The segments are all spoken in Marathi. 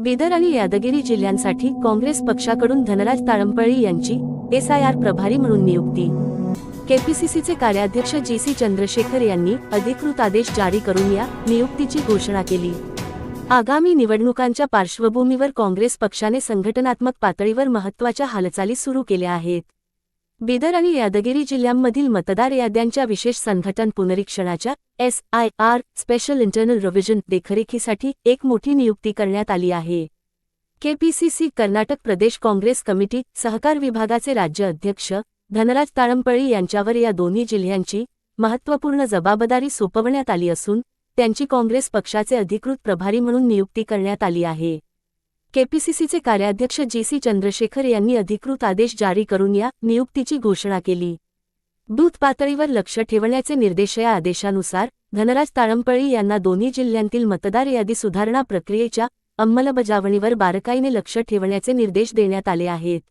बिदर आणि यादगिरी जिल्ह्यांसाठी काँग्रेस पक्षाकडून धनराज ताळंपळी यांची SIR प्रभारी म्हणून नियुक्ती। केपीसीसीचे कार्याध्यक्ष GC चंद्रशेखर यांनी अधिकृत आदेश जारी करून या नियुक्तीची घोषणा केली। आगामी निवडणुकांच्या पार्श्वभूमीवर काँग्रेस पक्षाने संघटनात्मक पातळीवर महत्त्वाच्या हालचाली सुरू केल्या आहेत। बिदर आणि यादगिरी जिल्ह्यांमधील मतदार याद्यांच्या विशेष संघटन पुनरीक्षणाच्या SIR स्पेशल इंटरनल रिव्हिजन देखरेखीसाठी एक मोठी नियुक्ती करण्यात आली आहे। केपीसीसी कर्नाटक प्रदेश काँग्रेस कमिटी सहकार विभागाचे राज्य अध्यक्ष धनराज ताळंपळी यांच्यावर या दोन्ही जिल्ह्यांची महत्त्वपूर्ण जबाबदारी सोपवण्यात आली असून त्यांची काँग्रेस पक्षाचे अधिकृत प्रभारी म्हणून नियुक्ती करण्यात आली आहे। केपीसीसीचे कार्याध्यक्ष GC चंद्रशेखर यांनी अधिकृत आदेश जारी करून या नियुक्तीची घोषणा केली। बूथ पातळीवर लक्ष ठेवण्याचे निर्देश या आदेशानुसार धनराज ताळंपळी यांना दोन्ही जिल्ह्यांतील मतदार यादी सुधारणा प्रक्रियेच्या अंमलबजावणीवर बारकाईने लक्ष ठेवण्याचे निर्देश देण्यात आले आहेत।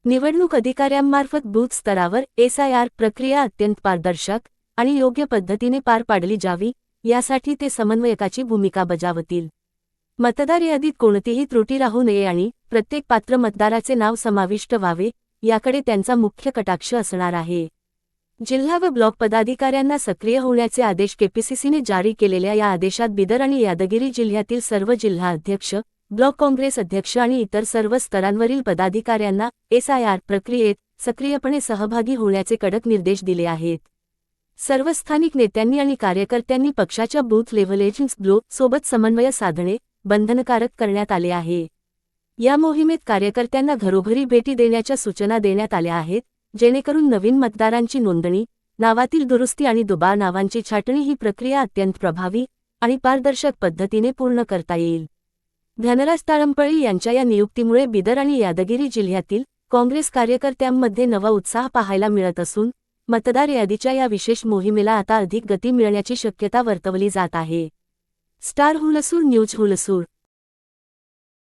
निवडणूक अधिकाऱ्यांमार्फत बूथ स्तरावर SIR प्रक्रिया अत्यंत पारदर्शक आणि योग्य पद्धतीने पार पाडली जावी यासाठी ते समन्वयकाची भूमिका बजावतील। मतदार यादीत कोणतीही त्रुटी राहू नये आणि प्रत्येक पात्र मतदाराचे नाव समाविष्ट व्हावे याकडे त्यांचा मुख्य कटाक्ष असणार आहे। जिल्हा व ब्लॉक पदाधिकाऱ्यांना सक्रिय होण्याचे आदेश केपीसीसीने जारी केलेल्या या आदेशात बिदर आणि यादगिरी जिल्ह्यातील सर्व जिल्हा अध्यक्ष, ब्लॉक काँग्रेस अध्यक्ष आणि इतर सर्व स्तरांवरील पदाधिकाऱ्यांना SIR प्रक्रियेत सक्रियपणे सहभागी होण्याचे कडक निर्देश दिले आहेत। सर्व स्थानिक नेत्यांनी आणि कार्यकर्त्यांनी पक्षाच्या बूथ लेव्हल एजंट्स सोबत समन्वय साधणे बंधनकारक करण्यात आले आहे। या मोहिमेत कार्यकर्त्यांना घरोघरी भेटी देण्याच्या सूचना देण्यात आल्या आहेत, जेणेकरून नवीन मतदारांची नोंदणी, नावातील दुरुस्ती आणि दुबार नावांची छाटणी ही प्रक्रिया अत्यंत प्रभावी आणि पारदर्शक पद्धतीने पूर्ण करता येईल। धनराज ताळंपळी यांच्या या नियुक्तीमुळे बिदर आणि यादगिरी जिल्ह्यातील काँग्रेस कार्यकर्त्यांमध्ये नवा उत्साह पाहायला मिळत असून मतदार यादीच्या या विशेष मोहिमेला आता अधिक गती मिळण्याची शक्यता वर्तवली जात आहे। Star Hulsoor news Hulsoor.